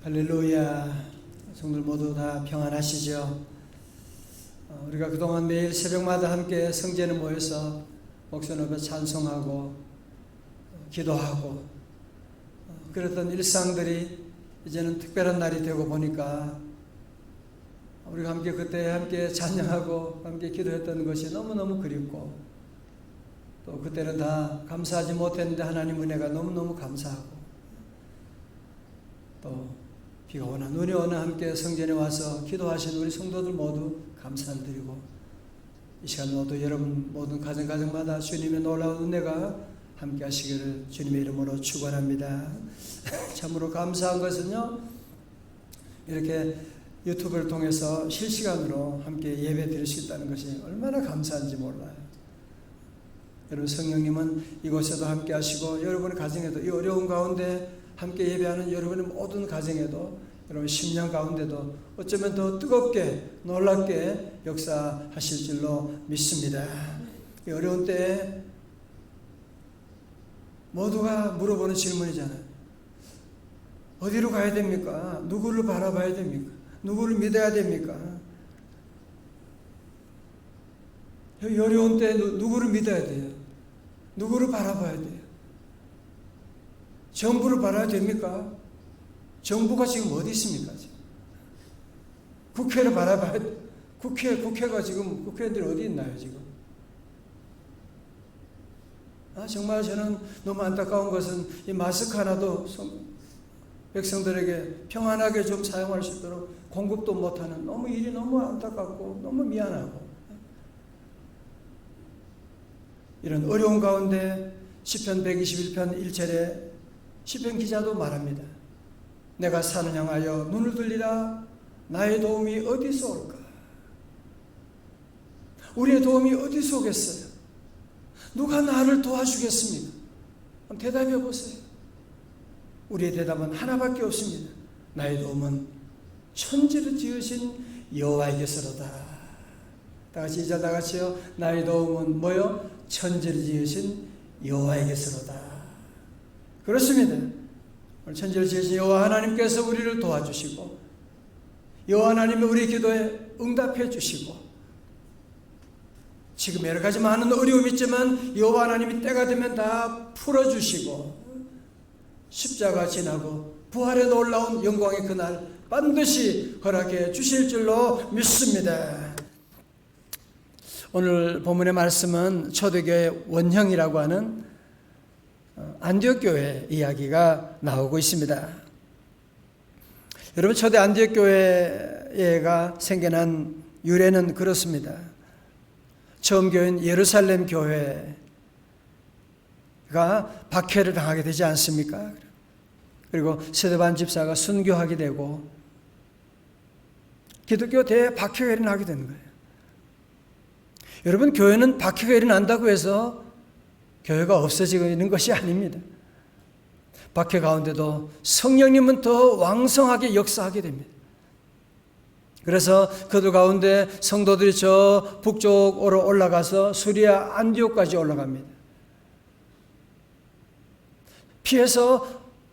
할렐루야. 성도들 모두 다 평안하시죠? 우리가 그동안 매일 새벽마다 함께 성전에 모여서 목소리 높여 찬송하고 기도하고 그랬던 일상들이 이제는 특별한 날이 되고 보니까 우리가 함께 그때 함께 찬양하고 함께 기도했던 것이 너무너무 그립고 또 그때는 다 감사하지 못했는데 하나님 은혜가 너무너무 감사하고 또 비가 오나 눈이 오나 함께 성전에 와서 기도하신 우리 성도들 모두 감사를 드리고 이 시간 모두 여러분 모든 가정마다 주님의 놀라운 은혜가 함께 하시기를 주님의 이름으로 축원합니다. 참으로 감사한 것은요, 이렇게 유튜브를 통해서 실시간으로 함께 예배 드릴 수 있다는 것이 얼마나 감사한지 몰라요. 여러분 성령님은 이곳에도 함께 하시고 여러분의 가정에도 이 어려운 가운데 함께 예배하는 여러분의 모든 가정에도 여러분 심령 가운데도 어쩌면 더 뜨겁게 놀랍게 역사하실 줄로 믿습니다. 이 어려운 때에 모두가 물어보는 질문이잖아요. 어디로 가야 됩니까? 누구를 바라봐야 됩니까? 누구를 믿어야 됩니까? 이 어려운 때 누구를 믿어야 돼요? 누구를 바라봐야 돼요? 정부를 바라야 됩니까? 정부가 지금 어디 있습니까? 지금? 국회를 바라봐야 돼. 국회가 지금 국회의원들이 어디 있나요, 지금? 정말 저는 너무 안타까운 것은 이 마스크 하나도 백성들에게 평안하게 좀 사용할 수 있도록 공급도 못하는 일이 너무 안타깝고 너무 미안하고 이런 어려운 가운데 시편 121편 1절에 시편 기자도 말합니다. 내가 산을 향하여 눈을 들리라. 나의 도움이 어디서 올까? 우리의 도움이 어디서 오겠어요? 누가 나를 도와주겠습니까? 대답해 보세요. 우리의 대답은 하나밖에 없습니다. 나의 도움은 천지를 지으신 여호와에게서로다. 다 같이 이제 다 같이요. 나의 도움은 뭐요? 천지를 지으신 여호와에게서로다. 그렇습니다. 천지를 지으신 여호와 하나님께서 우리를 도와주시고 여호와 하나님이 우리 기도에 응답해 주시고 지금 여러 가지 많은 어려움이 있지만 여호와 하나님이 때가 되면 다 풀어주시고 십자가 지나고 부활의 놀라운 영광의 그날 반드시 허락해 주실 줄로 믿습니다. 오늘 본문의 말씀은 초대교회 원형이라고 하는 안디옥 교회 이야기가 나오고 있습니다. 여러분 초대 안디옥 교회가 생겨난 유래는 그렇습니다. 처음 교회인 예루살렘 교회가 박해를 당하게 되지 않습니까? 그리고 스데반 집사가 순교하게 되고 기독교 대박해가 일어나게 되는 거예요. 여러분 교회는 박해가 일어난다고 해서 교회가 없어지는 것이 아닙니다. 박해 가운데도 성령님은 더 왕성하게 역사하게 됩니다. 그래서 그들 가운데 성도들이 저 북쪽으로 올라가서 수리아 안디옥까지 올라갑니다. 피해서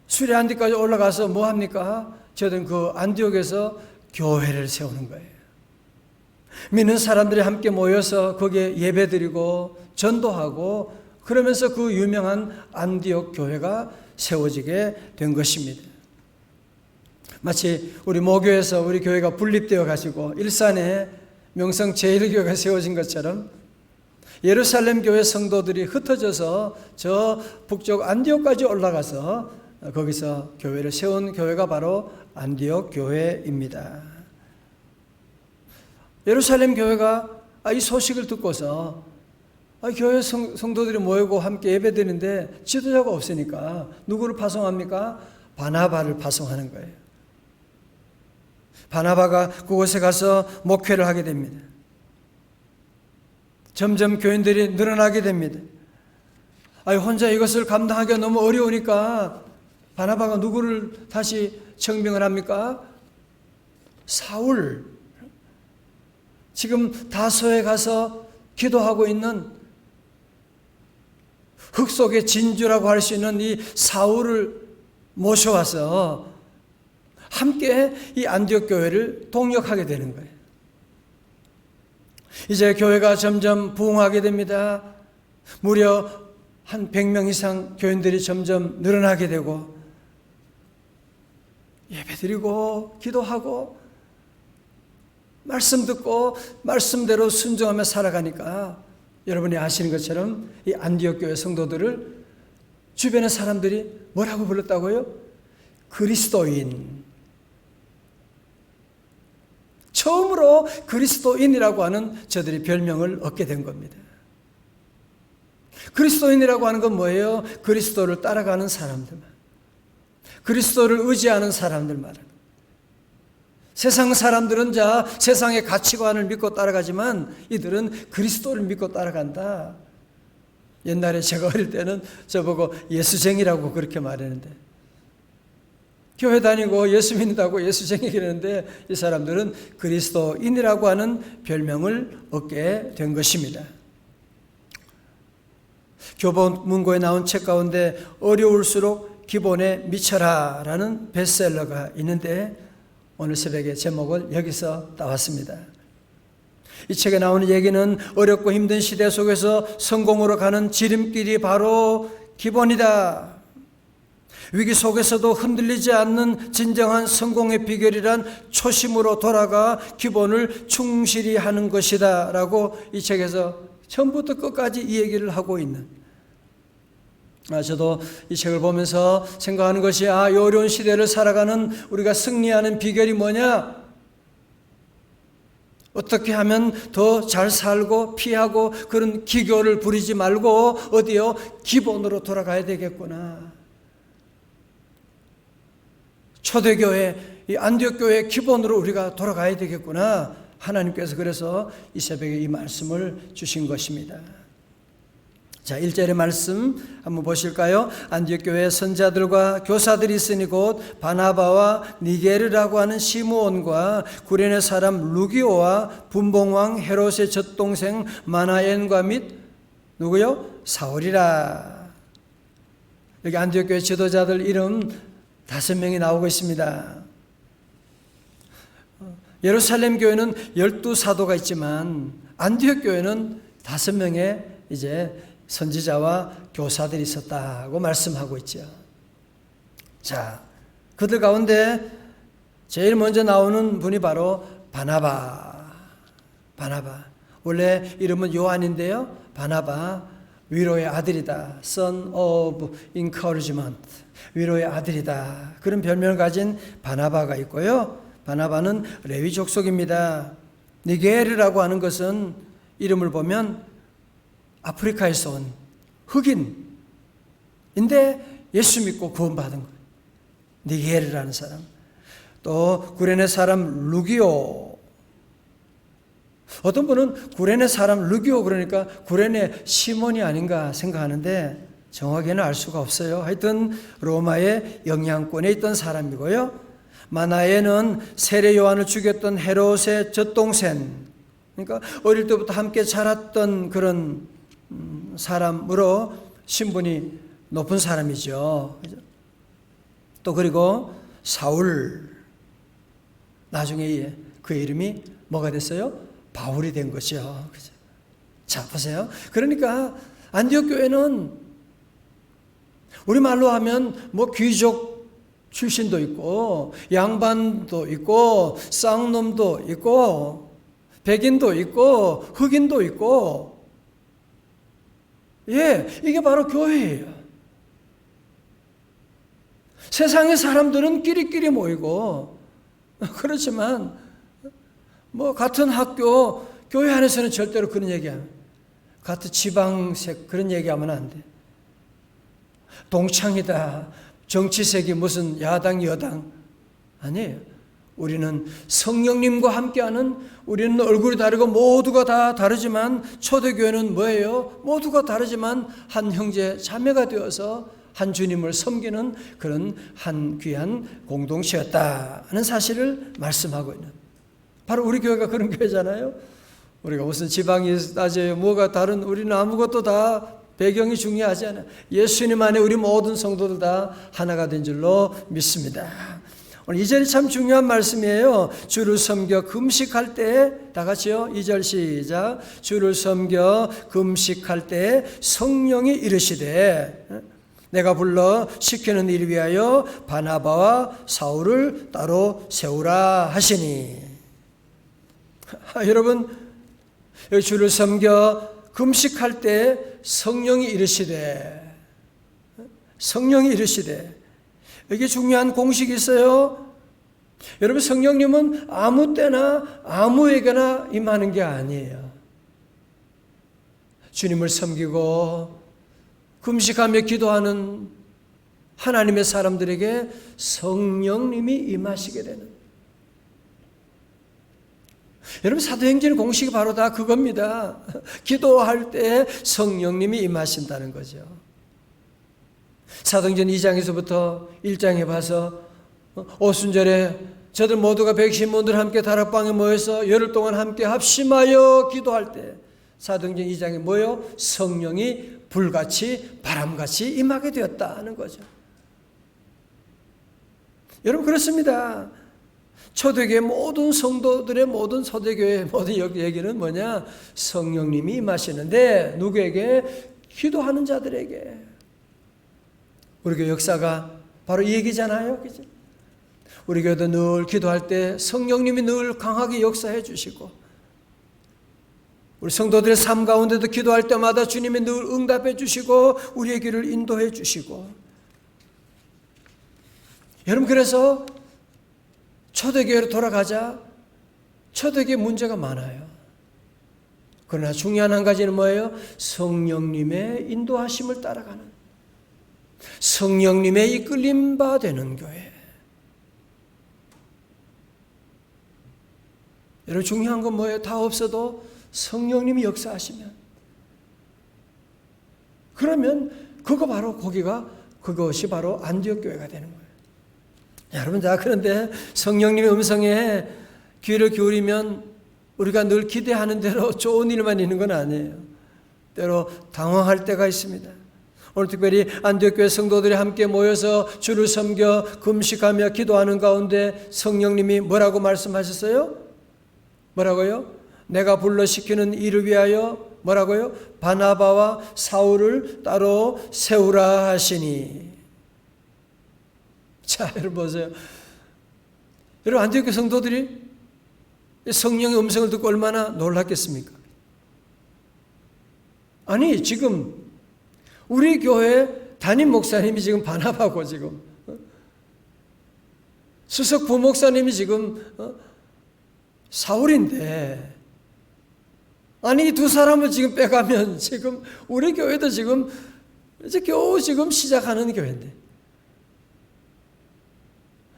수리아 안디옥까지 올라가서 뭐 합니까? 저들은 그 안디옥에서 교회를 세우는 거예요. 믿는 사람들이 함께 모여서 거기에 예배드리고 전도하고 그러면서 그 유명한 안디옥 교회가 세워지게 된 것입니다. 마치 우리 모교에서 우리 교회가 분립되어 가지고 일산에 명성 제1교회가 세워진 것처럼 예루살렘 교회 성도들이 흩어져서 저 북쪽 안디옥까지 올라가서 거기서 교회를 세운 교회가 바로 안디옥 교회입니다. 예루살렘 교회가 이 소식을 듣고서 교회 성도들이 모이고 함께 예배드리는데 지도자가 없으니까 누구를 파송합니까? 바나바를 파송하는 거예요. 바나바가 그곳에 가서 목회를 하게 됩니다. 점점 교인들이 늘어나게 됩니다. 혼자 이것을 감당하기가 너무 어려우니까 바나바가 누구를 다시 청빙을 합니까? 사울. 지금 다소에 가서 기도하고 있는 흙 속의 진주라고 할 수 있는 이 사울을 모셔와서 함께 이 안디옥 교회를 동역하게 되는 거예요. 이제 교회가 점점 부흥하게 됩니다. 무려 한 100명 이상 교인들이 점점 늘어나게 되고 예배드리고 기도하고 말씀 듣고 말씀대로 순종하며 살아가니까 여러분이 아시는 것처럼 이 안디옥 교회 성도들을 주변의 사람들이 뭐라고 불렀다고요? 그리스도인. 처음으로 그리스도인이라고 하는 저들이 별명을 얻게 된 겁니다. 그리스도인이라고 하는 건 뭐예요? 그리스도를 따라가는 사람들만, 그리스도를 의지하는 사람들 말이에요. 세상 사람들은 세상의 가치관을 믿고 따라가지만 이들은 그리스도를 믿고 따라간다. 옛날에 제가 어릴 때는 저보고 예수쟁이라고 그렇게 말했는데, 교회 다니고 예수 믿는다고 예수쟁이 그러는데 이 사람들은 그리스도인이라고 하는 별명을 얻게 된 것입니다. 교보문고에 나온 책 가운데 어려울수록 기본에 미쳐라 라는 베스트셀러가 있는데 오늘 새벽에 제목을 여기서 따왔습니다. 이 책에 나오는 얘기는 어렵고 힘든 시대 속에서 성공으로 가는 지름길이 바로 기본이다. 위기 속에서도 흔들리지 않는 진정한 성공의 비결이란 초심으로 돌아가 기본을 충실히 하는 것이다 라고 이 책에서 처음부터 끝까지 이 얘기를 하고 있는, 저도 이 책을 보면서 생각하는 것이 이 어려운 시대를 살아가는 우리가 승리하는 비결이 뭐냐? 어떻게 하면 더 잘 살고 피하고 그런 기교를 부리지 말고 어디요? 기본으로 돌아가야 되겠구나. 초대교회, 이 안디옥 교회의 기본으로 우리가 돌아가야 되겠구나. 하나님께서 그래서 이 새벽에 이 말씀을 주신 것입니다. 자, 1절의 말씀 한번 보실까요? 안디옥 교회에 선자들과 교사들이 있으니 곧 바나바와 니게르라고 하는 시므온과 구레네 사람 루기오와 분봉왕 헤롯의 젖동생 마나엔과 및 누구요? 사울이라. 여기 안디옥 교회 지도자들 이름 5명이 나오고 있습니다. 예루살렘 교회는 12사도가 있지만 안디옥 교회는 5명의 이제 선지자와 교사들이 있었다고 말씀하고 있죠. 자, 그들 가운데 제일 먼저 나오는 분이 바로 바나바. 원래 이름은 요한인데요. 바나바, 위로의 아들이다. Son of encouragement. 위로의 아들이다. 그런 별명을 가진 바나바가 있고요. 바나바는 레위 족속입니다. 니게르라고 하는 것은 이름을 보면 아프리카에서 온 흑인인데 예수 믿고 구원받은 거예요. 니게르라는 사람. 또 구레네 사람 루기오. 어떤 분은 구레네 사람 루기오 그러니까 구레네 시몬이 아닌가 생각하는데 정확히는 알 수가 없어요. 하여튼 로마의 영향권에 있던 사람이고요. 마나에는 세례 요한을 죽였던 헤롯의 젖동생, 그러니까 어릴 때부터 함께 자랐던 그런 사람으로 신분이 높은 사람이죠. 또 그리고 사울, 나중에 그의 이름이 뭐가 됐어요? 바울이 된 거죠. 자, 보세요. 그러니까 안디옥 교회는 우리말로 하면 뭐 귀족 출신도 있고 양반도 있고 쌍놈도 있고 백인도 있고 흑인도 있고, 이게 바로 교회예요. 세상의 사람들은 끼리끼리 모이고, 그렇지만 뭐 같은 학교, 교회 안에서는 절대로 그런 얘기하면, 같은 지방색 그런 얘기하면 안 돼. 동창이다, 정치색이 무슨 야당 여당 아니에요. 우리는 성령님과 함께하는, 우리는 얼굴이 다르고 모두가 다 다르지만 초대교회는 뭐예요? 모두가 다르지만 한 형제 자매가 되어서 한 주님을 섬기는 그런 한 귀한 공동체였다는 사실을 말씀하고 있는, 바로 우리 교회가 그런 교회잖아요. 우리가 무슨 지방이 따져요, 뭐가 다른, 우리는 아무것도 다 배경이 중요하지 않아요. 예수님 안에 우리 모든 성도들 다 하나가 된 줄로 믿습니다. 오늘 2절이 참 중요한 말씀이에요. 주를 섬겨 금식할 때, 다 같이요. 2절 시작. 주를 섬겨 금식할 때 성령이 이르시되 내가 불러 시키는 일을 위하여 바나바와 사울을 따로 세우라 하시니. 여러분, 주를 섬겨 금식할 때 성령이 이르시되, 성령이 이르시되, 이게 중요한 공식이 있어요. 여러분, 성령님은 아무 때나 아무에게나 임하는 게 아니에요. 주님을 섬기고 금식하며 기도하는 하나님의 사람들에게 성령님이 임하시게 되는. 여러분, 사도행전 공식이 바로 다 그겁니다. 기도할 때 성령님이 임하신다는 거죠. 사도행전 2장에서부터 1장에 봐서 오순절에 저들 모두가 백신문들 함께 다락방에 모여서 열흘 동안 함께 합심하여 기도할 때 사도행전 2장에 뭐요? 성령이 불같이 바람같이 임하게 되었다는 거죠. 여러분, 그렇습니다. 초대교회 모든 성도들의 모든 초대교회 모든 얘기는 뭐냐? 성령님이 임하시는데 누구에게? 기도하는 자들에게. 우리 교회 역사가 바로 이 얘기잖아요. 그죠? 우리 교회도 늘 기도할 때 성령님이 늘 강하게 역사해 주시고, 우리 성도들의 삶 가운데도 기도할 때마다 주님이 늘 응답해 주시고 우리의 길을 인도해 주시고. 여러분, 그래서 초대교회로 돌아가자 초대교회 문제가 많아요. 그러나 중요한 한 가지는 뭐예요? 성령님의 인도하심을 따라가는, 성령님의 이끌림 바 되는 교회. 여러분, 중요한 건 뭐예요? 다 없어도 성령님이 역사하시면, 그러면 그것이 바로 안디옥 교회가 되는 거예요. 여러분, 자, 그런데 성령님의 음성에 귀를 기울이면 우리가 늘 기대하는 대로 좋은 일만 있는 건 아니에요. 때로 당황할 때가 있습니다. 오늘 특별히 안디옥 교회 성도들이 함께 모여서 주를 섬겨 금식하며 기도하는 가운데 성령님이 뭐라고 말씀하셨어요? 뭐라고요? 내가 불러 시키는 일을 위하여 뭐라고요? 바나바와 사울을 따로 세우라 하시니. 자, 여러분 보세요. 여러분, 안디옥 교회 성도들이 성령의 음성을 듣고 얼마나 놀랐겠습니까? 아니, 지금 우리 교회 담임 목사님이 지금 바나바고 지금 수석 부목사님이 지금 사울인데, 아니, 이 두 사람을 지금 빼가면 지금 우리 교회도 지금 이제 겨우 지금 시작하는 교회인데,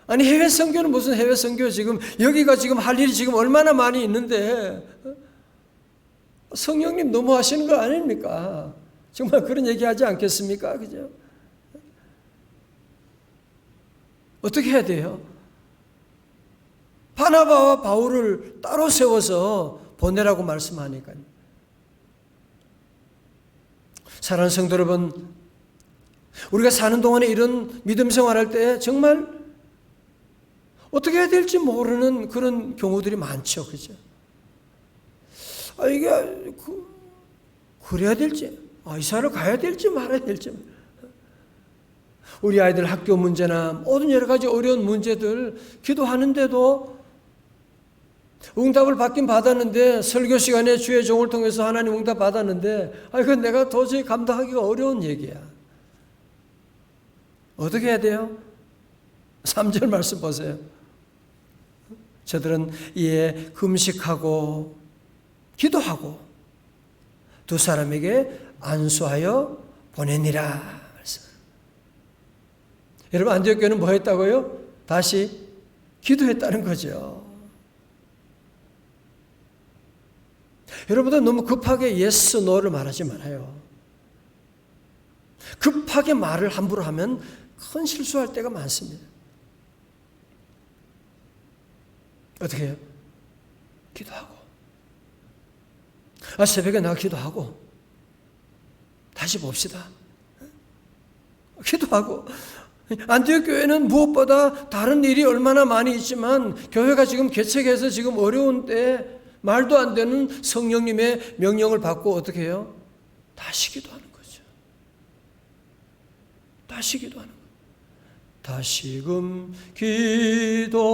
아니, 해외 선교는 무슨 해외 선교, 지금 여기가 지금 할 일이 지금 얼마나 많이 있는데 성령님 너무 하시는 거 아닙니까? 정말 그런 얘기 하지 않겠습니까? 그죠? 어떻게 해야 돼요? 바나바와 바울을 따로 세워서 보내라고 말씀하니까요. 사랑하는 성도 여러분, 우리가 사는 동안에 이런 믿음 생활할 때 정말 어떻게 해야 될지 모르는 그런 경우들이 많죠. 그죠? 이게 그래야 될지, 이사를 가야 될지 말아야 될지. 우리 아이들 학교 문제나 모든 여러 가지 어려운 문제들 기도하는데도 응답을 받긴 받았는데, 설교 시간에 주의 종을 통해서 하나님 응답 받았는데, 그건 내가 도저히 감당하기가 어려운 얘기야. 어떻게 해야 돼요? 3절 말씀 보세요. 저들은 이에 금식하고 기도하고 두 사람에게 안수하여 보내니라. 여러분, 안디옥 교회는 뭐 했다고요? 다시 기도했다는 거죠. 여러분들 너무 급하게 yes, no를 말하지 말아요. 급하게 말을 함부로 하면 큰 실수할 때가 많습니다. 어떻게 해요? 기도하고, 새벽에 나 기도하고 다시 봅시다. 기도하고 안디옥 교회는 무엇보다 다른 일이 얼마나 많이 있지만 교회가 지금 개척해서 지금 어려운 때 말도 안 되는 성령님의 명령을 받고 어떻게 해요? 다시 기도하는 거죠. 다시 기도하는 거예요. 다시금 기도하오니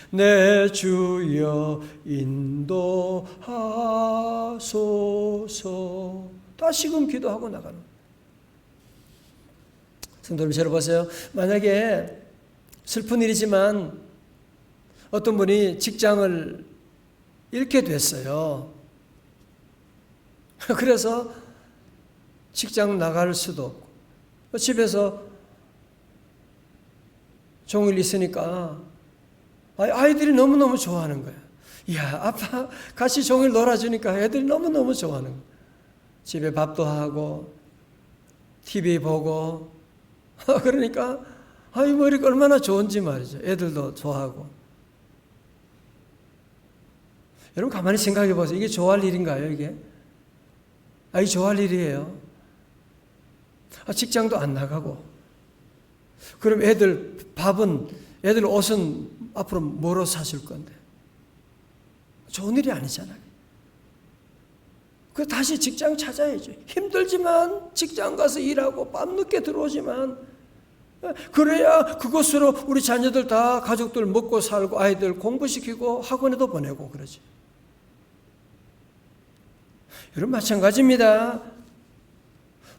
내 주여 인도하소서. 다시금 기도하고 나가는 거예요. 성도 여러분, 들어보세요. 만약에 슬픈 일이지만 어떤 분이 직장을 잃게 됐어요. 그래서 직장 나갈 수도 없고 집에서 종일 있으니까 아이들이 너무너무 좋아하는 거야. 이야, 아빠 같이 종일 놀아주니까 애들이 너무너무 좋아하는 거야. 집에 밥도 하고 TV 보고 그러니까 뭐 이렇게 얼마나 좋은지 말이죠. 애들도 좋아하고. 여러분 가만히 생각해 보세요. 이게 좋아할 일인가요, 이게? 이게 좋아할 일이에요. 직장도 안 나가고. 그럼 애들 밥은, 애들 옷은 앞으로 뭐로 사줄 건데? 좋은 일이 아니잖아요. 그 다시 직장 찾아야죠. 힘들지만 직장 가서 일하고 밤늦게 들어오지만 그래야 그것으로 우리 자녀들 다 가족들 먹고 살고 아이들 공부시키고 학원에도 보내고 그러지. 여러분 마찬가지입니다.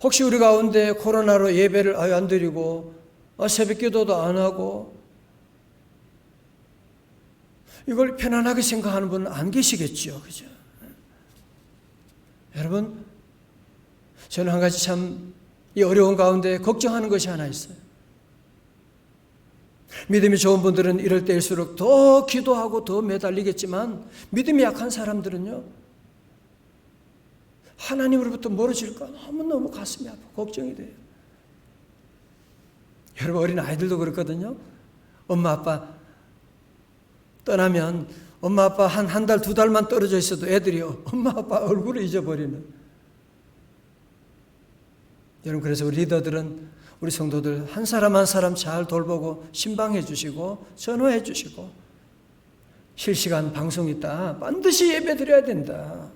혹시 우리 가운데 코로나로 예배를 아예 안 드리고 새벽 기도도 안 하고 이걸 편안하게 생각하는 분은 안 계시겠죠. 그죠? 여러분, 저는 한 가지 참 이 어려운 가운데 걱정하는 것이 하나 있어요. 믿음이 좋은 분들은 이럴 때일수록 더 기도하고 더 매달리겠지만 믿음이 약한 사람들은요, 하나님으로부터 멀어질까 너무너무 가슴이 아프고 걱정이 돼요. 여러분 어린 아이들도 그렇거든요. 엄마 아빠 떠나면 엄마 아빠 한 달, 두 달만 떨어져 있어도 애들이 엄마 아빠 얼굴을 잊어버리는. 여러분 그래서 우리 리더들은 우리 성도들 한 사람 한 사람 잘 돌보고 신방해 주시고 전화해 주시고 실시간 방송 있다 반드시 예배 드려야 된다.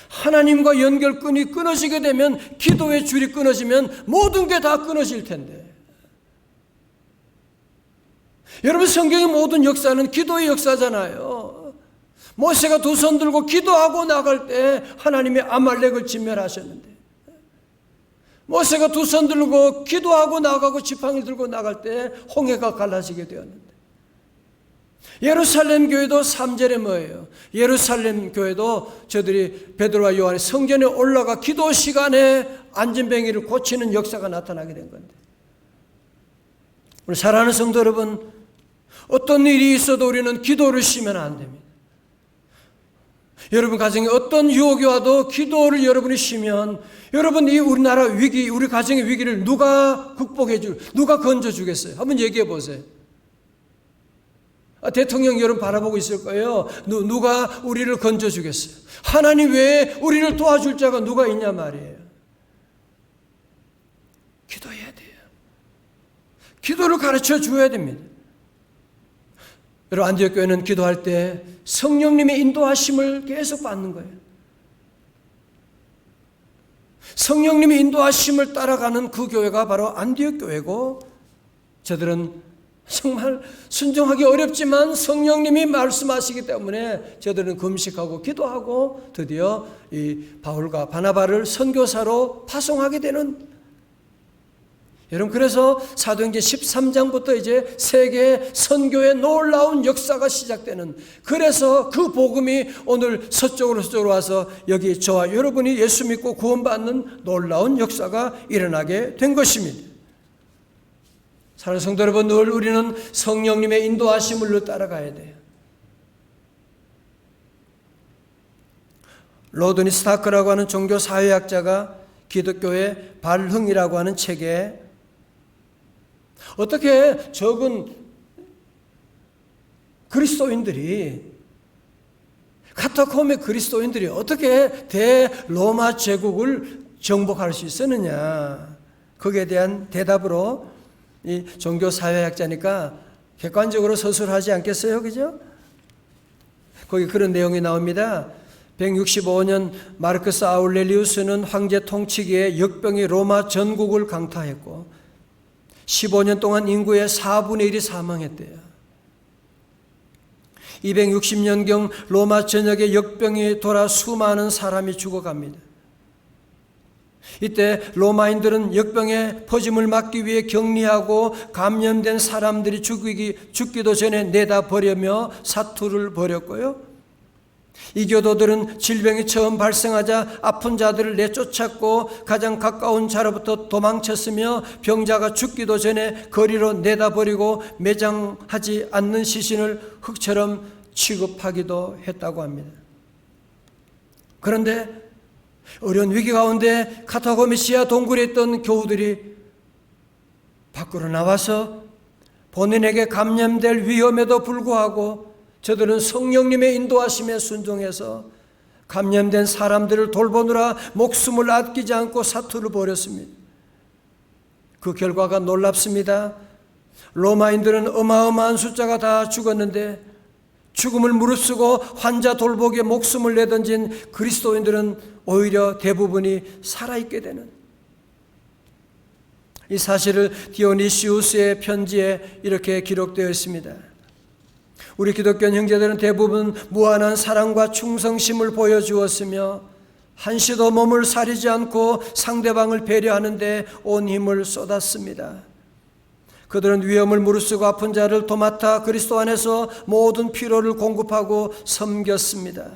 하나님과 연결끈이 끊어지게 되면 기도의 줄이 끊어지면 모든 게 다 끊어질 텐데. 여러분 성경의 모든 역사는 기도의 역사잖아요. 모세가 두 손 들고 기도하고 나갈 때 하나님이 아말렉을 진멸하셨는데, 모세가 두 손 들고 기도하고 나가고 지팡이를 들고 나갈 때 홍해가 갈라지게 되었는데, 예루살렘 교회도 3절에 뭐예요? 예루살렘 교회도 저들이 베드로와 요한이 성전에 올라가 기도 시간에 안전뱅이를 고치는 역사가 나타나게 된 건데, 우리 사랑하는 성도 여러분, 어떤 일이 있어도 우리는 기도를 쉬면 안 됩니다. 여러분 가정에 어떤 유혹이 와도 기도를 여러분이 쉬면 여러분 이 우리나라 위기, 우리 가정의 위기를 누가 극복해 누가 건져 주겠어요? 한번 얘기해 보세요. 대통령 여러분 바라보고 있을 거예요. 누가 우리를 건져 주겠어요? 하나님 외에 우리를 도와줄 자가 누가 있냐 말이에요. 기도해야 돼요. 기도를 가르쳐 줘야 됩니다. 여러분 안디옥 교회는 기도할 때 성령님의 인도하심을 계속 받는 거예요. 성령님의 인도하심을 따라가는 그 교회가 바로 안디옥 교회고, 저들은 정말 순종하기 어렵지만 성령님이 말씀하시기 때문에 저들은 금식하고 기도하고 드디어 이 바울과 바나바를 선교사로 파송하게 되는. 여러분 그래서 사도행전 13장부터 이제 세계 선교의 놀라운 역사가 시작되는, 그래서 그 복음이 오늘 서쪽으로 와서 여기 저와 여러분이 예수 믿고 구원받는 놀라운 역사가 일어나게 된 것입니다. 사랑하는 성도 여러분, 늘 우리는 성령님의 인도하심을 따라가야 돼요. 로드니 스타크라고 하는 종교 사회학자가 기독교의 발흥이라고 하는 책에 어떻게 적은 그리스도인들이, 카타콤의 그리스도인들이 어떻게 대로마 제국을 정복할 수 있었느냐, 거기에 대한 대답으로 이 종교사회학자니까 객관적으로 서술하지 않겠어요? 그죠? 거기 그런 내용이 나옵니다. 165년 마르크스 아울렐리우스는 황제 통치기에 역병이 로마 전국을 강타했고 15년 동안 인구의 4분의 1이 사망했대요. 260년경 로마 전역에 역병이 돌아 수많은 사람이 죽어갑니다. 이때 로마인들은 역병의 퍼짐을 막기 위해 격리하고 감염된 사람들이 죽기도 전에 내다 버리며 사투를 벌였고요. 이교도들은 질병이 처음 발생하자 아픈 자들을 내쫓았고 가장 가까운 자로부터 도망쳤으며 병자가 죽기도 전에 거리로 내다 버리고 매장하지 않는 시신을 흙처럼 취급하기도 했다고 합니다. 그런데 어려운 위기 가운데 카타고미시아 동굴에 있던 교우들이 밖으로 나와서 본인에게 감염될 위험에도 불구하고 저들은 성령님의 인도하심에 순종해서 감염된 사람들을 돌보느라 목숨을 아끼지 않고 사투를 벌였습니다. 그 결과가 놀랍습니다. 로마인들은 어마어마한 숫자가 다 죽었는데 죽음을 무릅쓰고 환자 돌보기에 목숨을 내던진 그리스도인들은 오히려 대부분이 살아있게 되는, 이 사실을 디오니시우스의 편지에 이렇게 기록되어 있습니다. 우리 기독교 형제들은 대부분 무한한 사랑과 충성심을 보여주었으며 한시도 몸을 사리지 않고 상대방을 배려하는 데 온 힘을 쏟았습니다. 그들은 위험을 무릅쓰고 아픈 자를 도맡아 그리스도 안에서 모든 필요를 공급하고 섬겼습니다.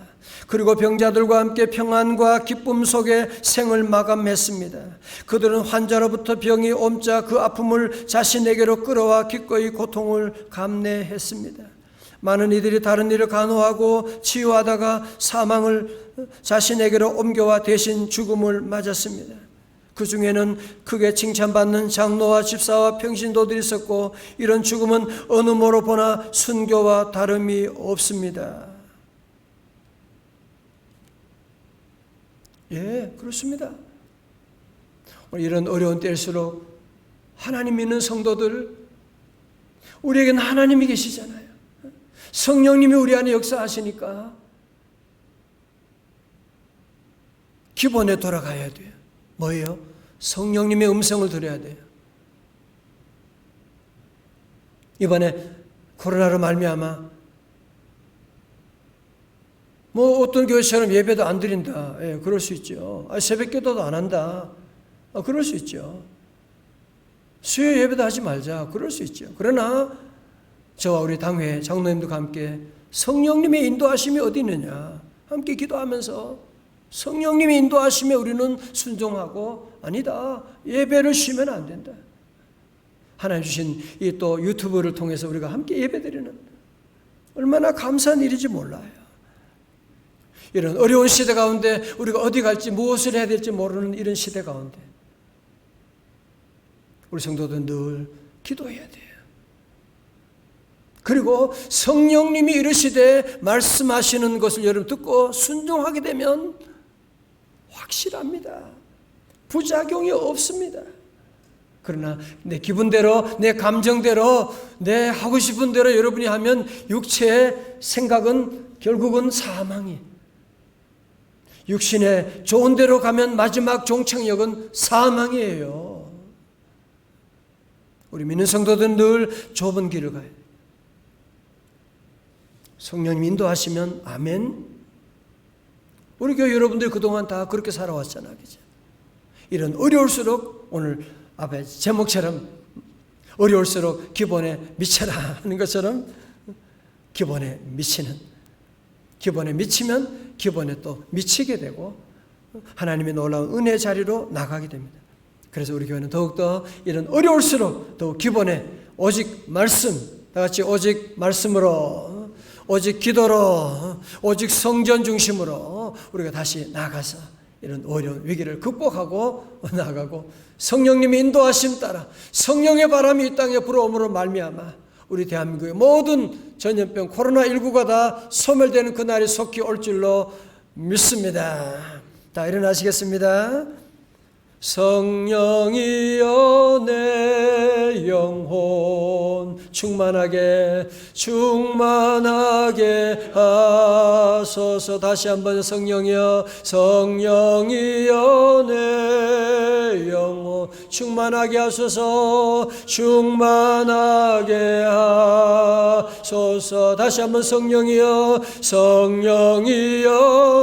그리고 병자들과 함께 평안과 기쁨 속에 생을 마감했습니다. 그들은 환자로부터 병이 옮자 그 아픔을 자신에게로 끌어와 기꺼이 고통을 감내했습니다. 많은 이들이 다른 이를 간호하고 치유하다가 사망을 자신에게로 옮겨와 대신 죽음을 맞았습니다. 그 중에는 크게 칭찬받는 장로와 집사와 평신도들이 있었고 이런 죽음은 어느 모로 보나 순교와 다름이 없습니다. 예, 그렇습니다. 이런 어려운 때일수록 하나님 믿는 성도들, 우리에게는 하나님이 계시잖아요. 성령님이 우리 안에 역사하시니까 기본에 돌아가야 돼요. 뭐예요? 성령님의 음성을 들어야 돼요. 이번에 코로나로 말미암아 뭐 어떤 교회처럼 예배도 안 드린다. 예, 그럴 수 있죠. 새벽기도도 안 한다. 그럴 수 있죠. 수요 예배도 하지 말자. 그럴 수 있죠. 그러나 저와 우리 당회 장로님들과 함께 성령님의 인도하심이 어디 있느냐. 함께 기도하면서 성령님이 인도하심에 우리는 순종하고 아니다. 예배를 쉬면 안 된다. 하나님 주신 이 또 유튜브를 통해서 우리가 함께 예배드리는 얼마나 감사한 일인지 몰라요. 이런 어려운 시대 가운데 우리가 어디 갈지 무엇을 해야 될지 모르는 이런 시대 가운데 우리 성도들은 늘 기도해야 돼요. 그리고 성령님이 이르시되 말씀하시는 것을 여러분 듣고 순종하게 되면 확실합니다. 부작용이 없습니다. 그러나 내 기분대로, 내 감정대로, 내 하고 싶은 대로 여러분이 하면 육체의 생각은 결국은 사망이, 육신의 좋은 대로 가면 마지막 종착역은 사망이에요. 우리 믿는 성도들은 늘 좁은 길을 가요. 성령님 인도하시면 아멘. 우리 교회 여러분들 그동안 다 그렇게 살아왔잖아, 그죠? 이런 어려울수록 오늘 앞에 제목처럼 어려울수록 기본에 미쳐라 하는 것처럼 기본에 미치는, 기본에 미치면 기본에 또 미치게 되고 하나님의 놀라운 은혜 자리로 나가게 됩니다. 그래서 우리 교회는 더욱더 이런 어려울수록 더욱 기본에 오직 말씀, 다 같이 오직 말씀으로, 오직 기도로, 오직 성전 중심으로 우리가 다시 나가서 이런 어려운 위기를 극복하고 나가고 성령님의 인도하심 따라 성령의 바람이 이 땅에 불어옴으로 말미암아 우리 대한민국의 모든 전염병 코로나19가 다 소멸되는 그날이 속히 올 줄로 믿습니다. 다 일어나시겠습니다. 성령이여 내 영혼 충만하게 하소서. 다시 한번 성령이여 내 영혼 충만하게 하소서. 충만하게 하소서. 다시 한번 성령이여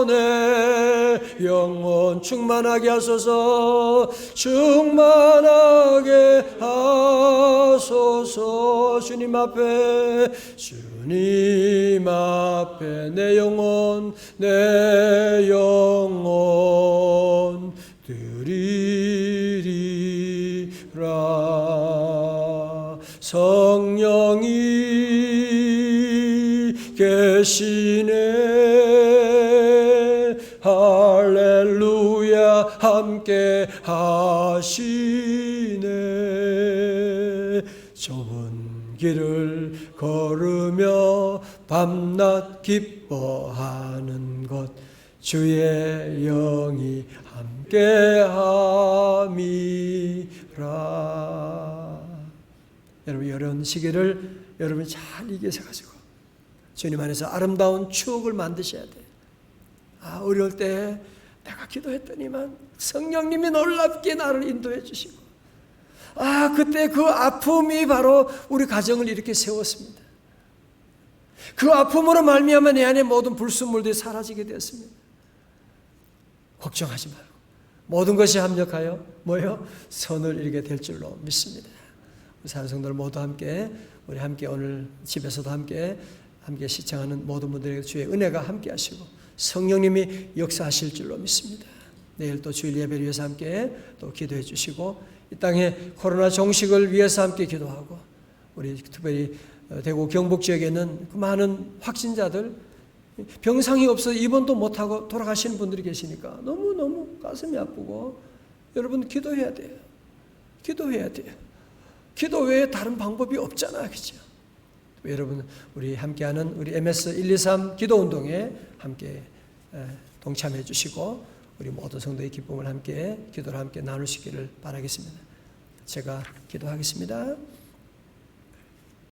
내 영혼 충만하게 하소서. 충만하게 하소서. 주님 앞에 내 영혼 드리리라. 성령이 계시네. 할렐루야. 함께 하시네. 좁은 길을 걸으며 밤낮 기뻐하는 것 주의 영이 함께함이라. 여러분 이런 시기를 여러분이 잘 이겨서가지고 주님 안에서 아름다운 추억을 만드셔야 돼요. 어려울 때 내가 기도했더니만 성령님이 놀랍게 나를 인도해 주시고, 그때 그 아픔이 바로 우리 가정을 이렇게 세웠습니다. 그 아픔으로 말미암아 내 안에 모든 불순물들이 사라지게 되었습니다. 걱정하지 말고 모든 것이 합력하여 선을 이루게 될 줄로 믿습니다. 우리 사는 성도들 모두 함께 우리 함께 오늘 집에서도 함께 시청하는 모든 분들에게 주의 은혜가 함께 하시고 성령님이 역사하실 줄로 믿습니다. 내일 또 주일 예배를 위해서 함께 또 기도해 주시고, 이 땅에 코로나 종식을 위해서 함께 기도하고, 우리 특별히 대구 경북 지역에 있는 그 많은 확진자들, 병상이 없어서 입원도 못하고 돌아가시는 분들이 계시니까 너무너무 가슴이 아프고, 여러분 기도해야 돼요. 기도해야 돼요. 기도 외에 다른 방법이 없잖아요. 그렇죠? 여러분 우리 함께하는 우리 MS 123 기도운동에 함께 동참해 주시고 우리 모든 성도의 기쁨을 함께 기도를 함께 나누시기를 바라겠습니다. 제가 기도하겠습니다.